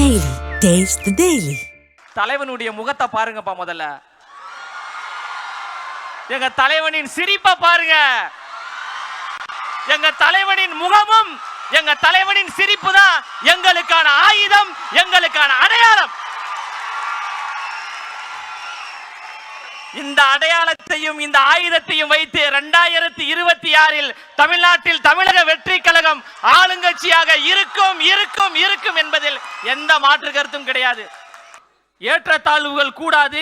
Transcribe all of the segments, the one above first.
Daily. Taste the Daily. தலைவனுடைய முகத்தை பாருங்கப்பா. முதல்ல எங்க தலைவனின் சிரிப்பை பாருங்க. எங்க தலைவனின் முகமும் எங்க தலைவனின் சிரிப்பு தான் எங்களுக்கான ஆயுதம், எங்களுக்கான அடையாளம். இந்த அடையாளத்தையும் இந்த ஆயுதத்தையும் வைத்து 2026 தமிழ்நாட்டில் தமிழக வெற்றி கழகம் ஆளுங்கட்சியாக இருக்கும் இருக்கும் இருக்கும் என்பதில் எந்த மாற்று கருத்தும் கிடையாது. ஏற்றத்தாழ்வுகள் கூடாது,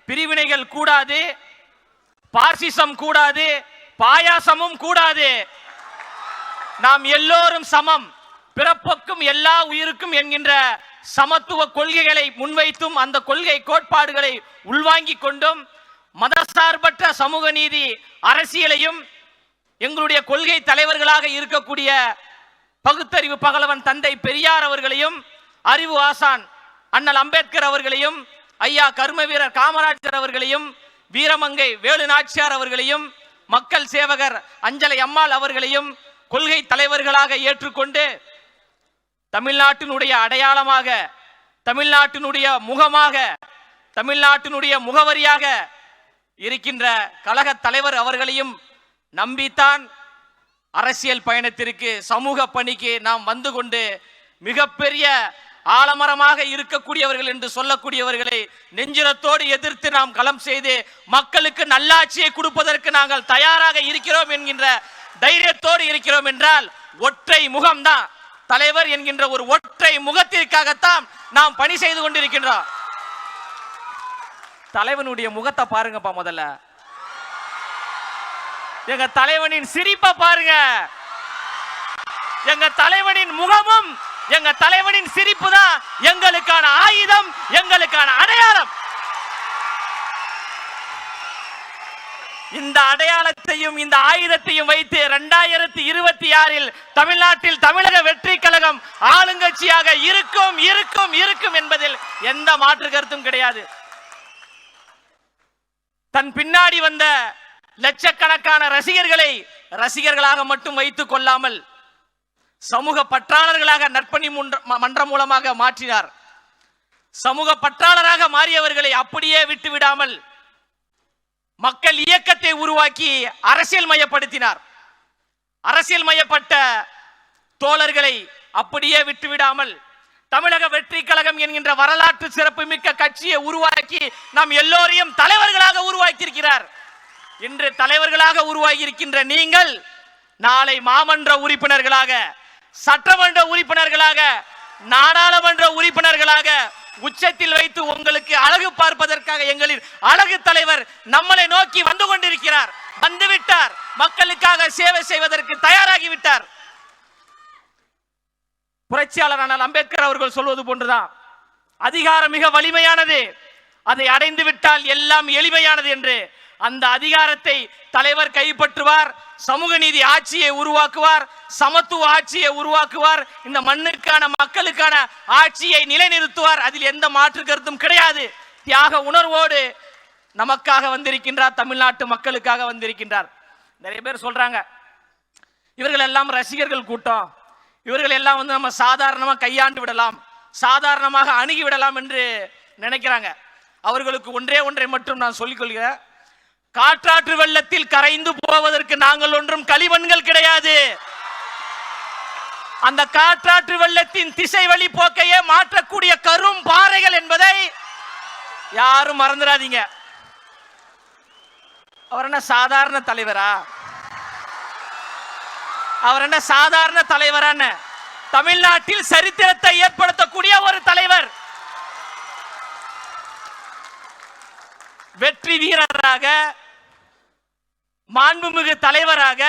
பிரிவினைகள் கூடாது, பாசிசம் கூடாது, பாயாசமும் கூடாது. நாம் எல்லோரும் சமம், பிறப்புக்கும் எல்லா உயிருக்கும் என்கின்ற சமத்துவ கொள்கைகளை முன்வைத்தும் அந்த கொள்கை கோட்பாடுகளை உள்வாங்கிக் கொண்டும் மதசார்பற்ற சமூக நீதி அரசியலையும் எங்களுடைய கொள்கை தலைவர்களாக இருக்கக்கூடிய பகுத்தறிவு பகலவன் தந்தை பெரியார் அவர்களையும், அறிவு ஆசான் அண்ணல் அம்பேத்கர் அவர்களையும், ஐயா கர்ம வீரர் காமராஜர் அவர்களையும், வீரமங்கை வேலு நாச்சியார் அவர்களையும், மக்கள் சேவகர் அஞ்சலை அம்மாள் அவர்களையும் கொள்கை தலைவர்களாக ஏற்றுக்கொண்டு தமிழ்நாட்டினுடைய அடையாளமாக, தமிழ்நாட்டினுடைய முகமாக, தமிழ்நாட்டினுடைய முகவரியாக இருக்கின்ற கழக தலைவர் அவர்களையும் நம்பித்தான் அரசியல் பயணத்திற்கு, சமூக பணிக்கு நாம் வந்து கொண்டு மிகப்பெரிய ஆலமரமாக இருக்கக்கூடியவர்கள் என்று சொல்லக்கூடியவர்களை நெஞ்சுரத்தோடு எதிர்த்து நாம் களம் செய்து மக்களுக்கு நல்லாட்சியை கொடுப்பதற்கு நாங்கள் தயாராக இருக்கிறோம் என்கின்ற தைரியத்தோடு இருக்கிறோம் என்றால் ஒற்றை முகம்தான் தலைவர் என்கின்ற ஒரு ஒற்றை முகத்திற்காகத்தான் நாம் பணி செய்து கொண்டிருக்கின்றோம். தலைவனுடைய முகத்தை பாருங்கப்பா. முதல்ல எங்க தலைவனின் சிரிப்பை பாருங்க. எங்க தலைவனின் முகமும் எங்க தலைவனின் சிரிப்பு தான் எங்களுக்கான ஆயுதம், எங்களுக்கான அடையாளம். இந்த அடையாளத்தையும் இந்த ஆயுதத்தையும் வைத்து 2026 தமிழ்நாட்டில் தமிழக வெற்றி கழகம் ஆளுங்கட்சியாக இருக்கும் இருக்கும் இருக்கும் என்பதில் எந்த மாற்று கருத்தும் கிடையாது. தன் பின்னாடி வந்த லட்சக்கணக்கான ரசிகர்களை ரசிகர்களாக மட்டும் வைத்துக் கொள்ளாமல் சமூக பற்றாளர்களாக நற்பணி மன்றம் மூலமாக மாற்றினார். சமூக பற்றாளராக மாறியவர்களை அப்படியே விட்டுவிடாமல் மக்கள் இயக்கத்தை உருவாக்கி அரசியல் மயப்படுத்தினார். அரசியல் மயப்பட்ட தோழர்களை அப்படியே விட்டுவிடாமல் தமிழக வெற்றி கழகம் என்கின்ற வரலாற்று சிறப்பு மிக்க கட்சியை உருவாக்கி நாம் எல்லோரையும் தலைவர்களாக உருவாக்கியிருக்கிறார். இன்று தலைவர்களாக உருவாகி இருக்கின்ற நீங்கள் நாளை மாமன்ற உறுப்பினர்களாக, சட்டமன்ற உறுப்பினர்களாக, நாடாளுமன்ற உறுப்பினர்களாக உச்சத்தில் வைத்து உங்களுக்கு அழகு பார்ப்பதற்காக எங்களின் அழகு தலைவர் நம்மளை நோக்கி வந்து கொண்டிருக்கிறார். வந்துவிட்டார். மக்களுக்காக சேவை செய்வதற்கு தயாராகிவிட்டார். புரட்சியாளர் அண்ணல் அம்பேத்கர் அவர்கள் சொல்வது போன்றுதான், அதிகாரம் மிக வலிமையானது, அதை அடைந்து விட்டால் எல்லாம் எளிமையானது என்று. அந்த அதிகாரத்தை தலைவர் கைப்பற்றுவார், சமூக நீதி ஆட்சியை உருவாக்குவார், சமத்துவ ஆட்சியை உருவாக்குவார், இந்த மண்ணுக்கான மக்களுக்கான ஆட்சியை நிலைநிறுத்துவார். அதில் எந்த மாற்று கருத்தும் கிடையாது. தியாக உணர்வோடு நமக்காக வந்திருக்கின்றார், தமிழ்நாட்டு மக்களுக்காக வந்திருக்கின்றார். நிறைய பேர் சொல்றாங்க இவர்கள் எல்லாம் ரசிகர்கள் கூட்டம், இவர்கள் எல்லாம் நம்ம சாதாரணமாக கையாண்டு விடலாம், சாதாரணமாக அணுகி விடலாம் என்று நினைக்கிறாங்க. அவர்களுக்கு ஒன்றை மட்டும் நான் சொல்லிக் கொள்கிறேன். காற்றாற்று வெள்ளத்தில் கரைந்து போவதற்கு நாங்கள் ஒன்றும் களிமண்கள் கிடையாது. அந்த காற்றாற்று வெள்ளத்தின் திசை வழி போக்கையே மாற்றக்கூடிய கரும் பாறைகள் என்பதை யாரும் மறந்துடாதீங்க. அவர் என்ன சாதாரண தலைவரா? அவர் என்ன சாதாரண தலைவரான? தமிழ்நாட்டில் சரித்திரத்தை ஏற்படுத்தக்கூடிய ஒரு தலைவர், வெற்றி வீரராக, மாண்புமிகு தலைவராக,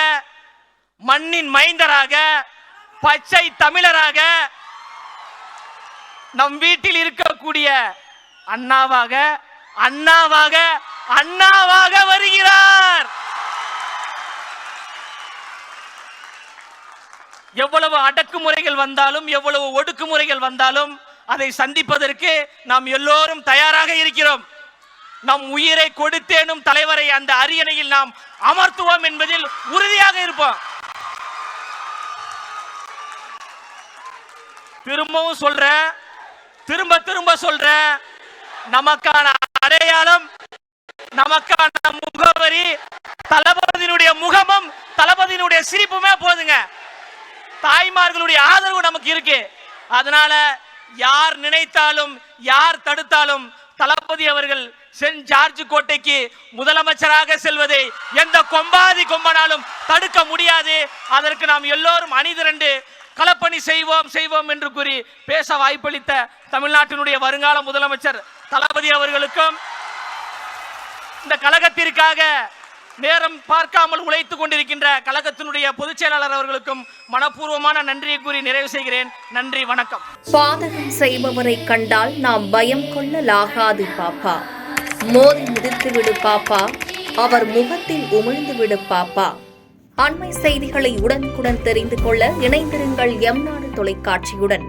மண்ணின் மைந்தராக, பச்சை தமிழராக, நம் வீட்டில் இருக்கக்கூடிய அண்ணாவாக அண்ணாவாக அண்ணாவாக வருகிறார். எவ்வளவு அடக்குமுறைகள் வந்தாலும், எவ்வளவு ஒடுக்குமுறைகள் வந்தாலும் அதை சந்திப்பதற்கு நாம் எல்லோரும் தயாராக இருக்கிறோம். நம் உயிரை கொடுத்தேனும் தலைவரை அந்த அரியணையில் நாம் அமர்த்துவோம் என்பதில் உறுதியாக இருப்போம். திரும்பவும் சொல்றேன், திரும்ப திரும்ப சொல்றேன், நமக்கான அடையாளம், நமக்கான முகவரி தளபதியினுடைய முகமும் தளபதியினுடைய சிரிப்புமே போதுங்க. தாய்மார்களுடைய ஆதரவு நமக்கு இருக்கு. அதனால யார் நினைத்தாலும் யார் தடுத்தாலும் தளபதி அவர்கள் சென்ட் ஜார்ஜ் கோட்டைக்கு முதலமைச்சராக செல்வதை எந்த கொம்பாதி கொம்பனாலும் தடுக்க முடியாது. அதற்கு நாம் எல்லோரும் அணிதிரண்டு களப்பணி செய்வோம் என்று கூறி பேச வாய்ப்பளித்த தமிழ்நாட்டினுடைய வருங்கால முதலமைச்சர் தளபதி அவர்களுக்கும், இந்த கழகத்திற்காக நேரம் பார்க்காமல் உழைத்துக் கொண்டிருக்கின்ற கழகத்தினுடைய பொதுச் செயலாளர் அவர்களுக்கும் மனப்பூர்வமான நன்றியை கூறி நிறைவு செய்கிறேன். நன்றி, வணக்கம். பாதகம் செய்பவரை கண்டால் நாம் பயம் கொள்ளலாகாது பாப்பா. மோதி மிதித்து விடு பாப்பா, அவர் முகத்தில் உமிழ்ந்து விடு பாப்பா. அண்மை செய்திகளை உடனுக்குடன் தெரிந்து கொள்ள இணைந்திருங்கள் எம் நாடு தொலைக்காட்சியுடன்.